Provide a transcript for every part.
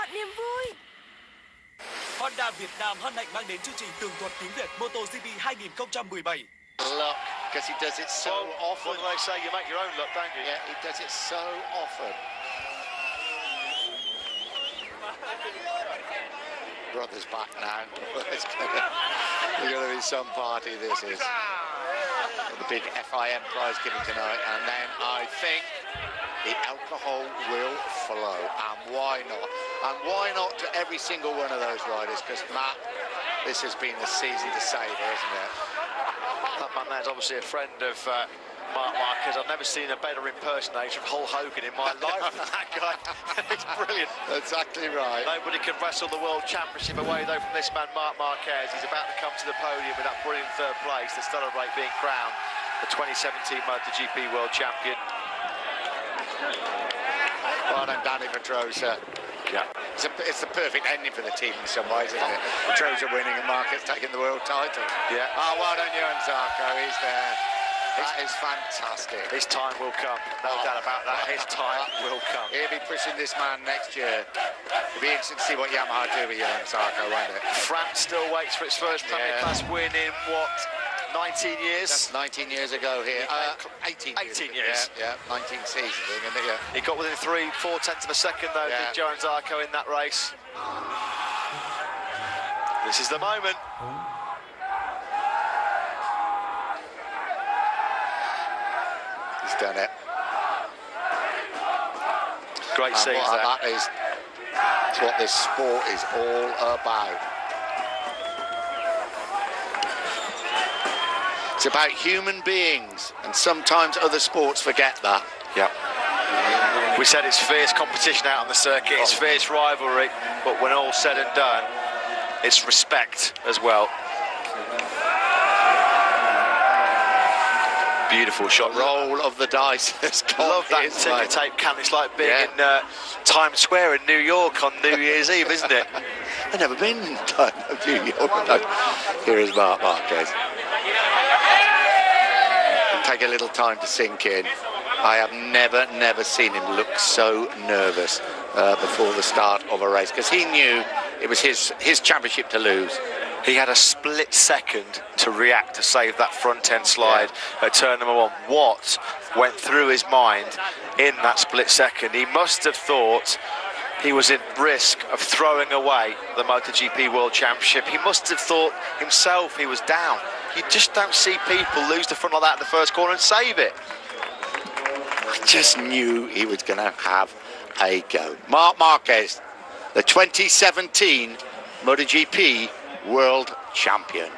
tận niềm vui. Honda Việt Nam hân hạnh mang đến chương trình tường thuật tiếng Việt MotoGp 2017. Look, because he does it so often. What do they say? You make your own look, don't you? Yeah, he does it so often. Brother's back now. It's gonna be some party, this is. The big FIM prize giving tonight, and then I think the alcohol will flow. And why not? And why not to every single one of those riders? Because Matt, this has been the season to savour, isn't it? That man's obviously a friend of Marc Marquez. I've never seen a better impersonator of Hulk Hogan in my life than that guy. He's brilliant. Exactly right. Nobody can wrestle the World Championship away, though, from this man, Marc Marquez. He's about to come to the podium with that brilliant third place to celebrate being crowned the 2017 MotoGP World Champion. Well done, Danny Pedrosa. Yeah. It's the perfect ending for the team in some ways, isn't it? Pedrosa winning and Marquez taking the world title. Yeah. Oh, well done, Johan Zarco. He's there. That is fantastic. His time will come. No doubt about that. His time will come. He'll be pushing this man next year. It'll be interesting to see what Yamaha do with Johan Zarco, won't it? France still waits for its first Premier Class win in, what, 19 years? That's 19 years ago here. 18 years. Yeah, 19 seasons, isn't it? Yeah. He got within 3/4 of a second, though, did Johan Zarco in that race. This is the moment. He's done it. Great season. That is what this sport is all about. It's about human beings, and sometimes other sports forget that. Yeah. We said it's fierce competition out on the circuit, it's fierce rivalry, but when all's said and done, it's respect as well. Beautiful shot. Roll of the dice. Love that ticker tape can. It's like being in Times Square in New York on New Year's Eve, isn't it? I've never been in New York. Here is Marc Marquez. Take a little time to sink in. I have never seen him look so nervous before the start of a race, because he knew it was his championship to lose. He had a split second to react to save that front end slide at turn number 1. What went through his mind in that split second? He must have thought he was at risk of throwing away the MotoGP World Championship. He must have thought himself he was down. You just don't see people lose the front like that in the first corner and save it. I just knew he was going to have a go. Marc Marquez, the 2017 MotoGP World Champion.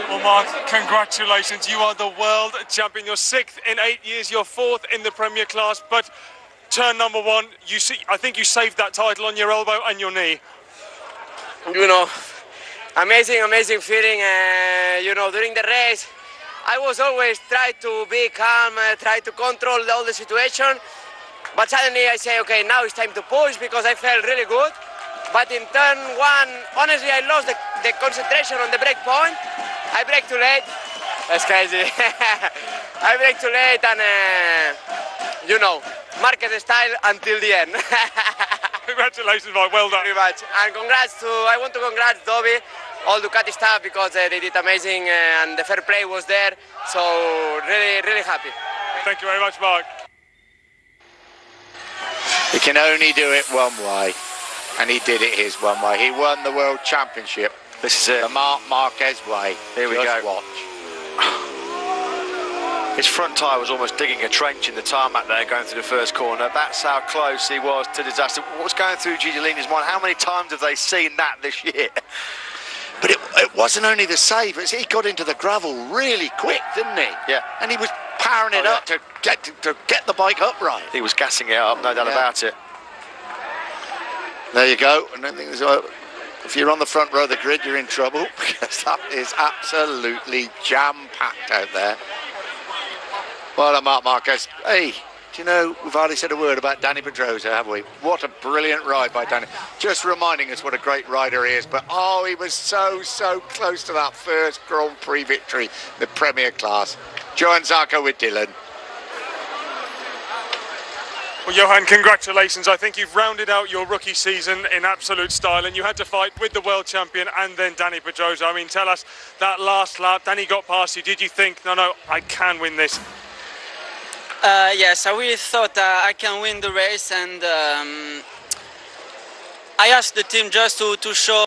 Well, Marc, congratulations. You are the world champion. You're 6th in 8 years. You're 4th in the Premier Class. But turn number 1, I think you saved that title on your elbow and your knee. You know, amazing feeling. During the race, I was always trying to be calm, try to control all the situation. But suddenly I say, okay, now it's time to push, because I felt really good. But in turn 1, honestly, I lost the concentration on the break point. I brake too late. That's crazy. I brake too late, and market style until the end. Congratulations, Marc. Well done. Very much. And I want to congrats Dobby, all Ducati staff, because they did amazing, and the fair play was there. So really happy. Thank you very much, Marc. He can only do it one way, and he did it his one way. He won the World Championship. This is it. The Marc Marquez way. Here we go. Watch. His front tyre was almost digging a trench in the tarmac there, going through the first corner. That's how close he was to disaster. What's going through Giulini's mind? How many times have they seen that this year? But it wasn't only the save, he got into the gravel really quick, didn't he? Yeah. And he was powering it up to get the bike upright. He was gassing it up, no doubt about it. There you go. And I think if you're on the front row of the grid, you're in trouble, because that is absolutely jam-packed out there. Well done, Marc Marquez. Hey, do you know, we've hardly said a word about Danny Pedrosa, have we? What a brilliant ride by Danny. Just reminding us what a great rider he is. But, he was so close to that first Grand Prix victory, the Premier Class. Johan Zarco with Dylan. Well, Johan, congratulations. I think you've rounded out your rookie season in absolute style, and you had to fight with the world champion and then Dani Pedrosa. I mean, tell us, that last lap, Dani got past you. Did you think, no, I can win this? Yes, I really thought I can win the race, and I asked the team just to show.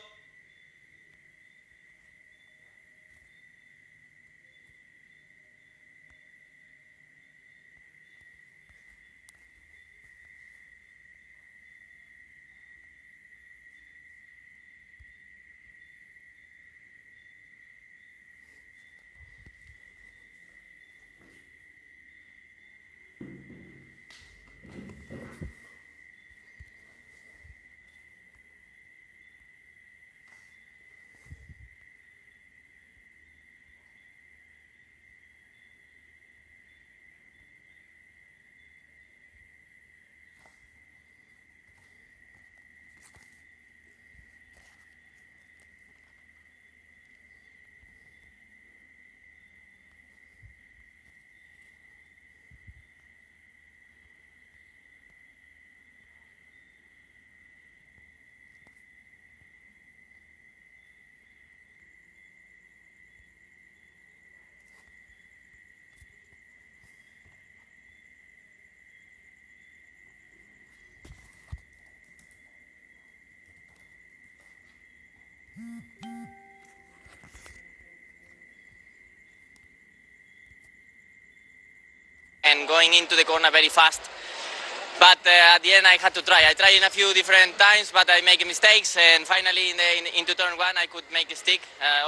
And going into the corner very fast. But at the end I had to try. I tried in a few different times, but I make mistakes, and finally into turn one I could make a stick.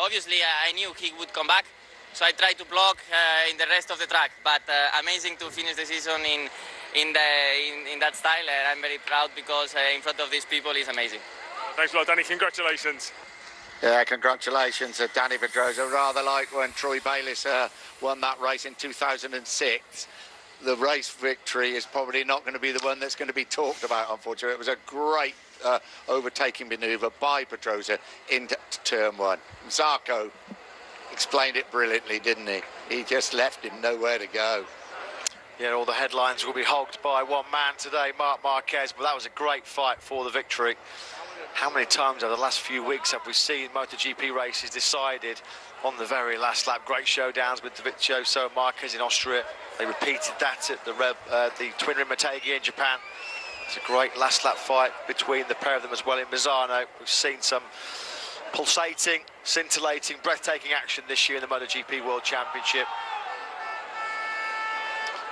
Obviously I knew he would come back, so I tried to block in the rest of the track. But amazing to finish the season in that style. I'm very proud because in front of these people is amazing. Thanks a lot, Dani. Congratulations. Yeah, congratulations, Dani Pedrosa. Rather like when Troy Bayliss won that race in 2006. The race victory is probably not going to be the one that's going to be talked about, unfortunately. It was a great overtaking manoeuvre by Pedrosa into turn one. Zarco explained it brilliantly, didn't he? He just left him nowhere to go. Yeah, all the headlines will be hogged by one man today, Marc Marquez, but that was a great fight for the victory. How many times over the last few weeks have we seen MotoGP races decided on the very last lap? Great showdowns with Dovizioso and Marquez in Austria. They repeated that at the Twin Rim Motegi in Japan. It's a great last lap fight between the pair of them as well in Misano. We've seen some pulsating, scintillating, breathtaking action this year in the MotoGP World Championship.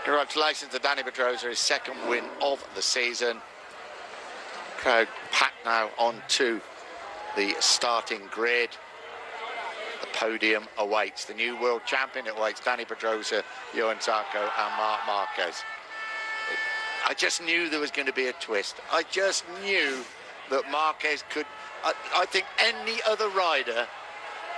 Congratulations to Dani Pedrosa, his second win of the season. Crowd packed now onto the starting grid. The podium awaits the new world champion. It awaits Dani Pedrosa, Johan Zarco and Marc Marquez. I just knew there was going to be a twist. I just knew that Marquez could... I think any other rider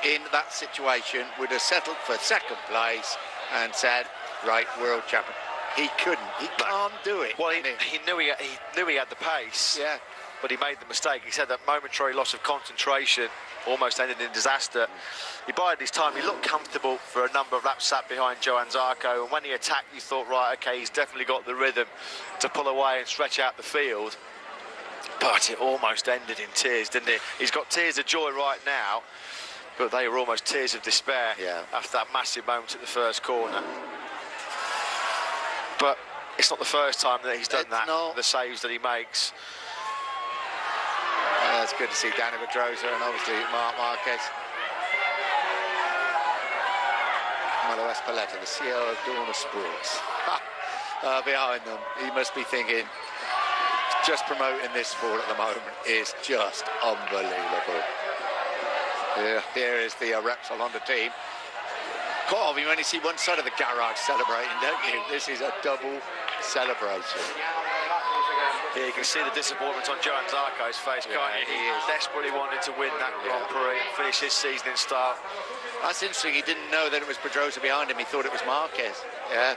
in that situation would have settled for second place and said, right, world champion. He couldn't. He can't do it. Well, he knew he had the pace. Yeah. But he made the mistake. He said that momentary loss of concentration almost ended in disaster. He bided his time. He looked comfortable for a number of laps sat behind Johan Zarco, and when he attacked you thought, right, okay, he's definitely got the rhythm to pull away and stretch out the field. But it almost ended in tears, didn't it? He's got tears of joy right now, but they were almost tears of despair after that massive moment at the first corner. But it's not the first time that he's done the saves that he makes. It's good to see Dani Pedrosa and obviously Marc Marquez. Malo Espeleta, the CEO of Dorna Sports. Behind them, he must be thinking, just promoting this sport at the moment is just unbelievable. Here is the Repsol Honda team. Quite often you only see one side of the garage celebrating, don't you? This is a double celebration. Yeah, you can see the disappointment on Johan Zarco's face, can't you? He desperately wanted to win that Grand Prix and finish his season in style. That's interesting. He didn't know that it was Pedrosa behind him. He thought it was Marquez. Yeah.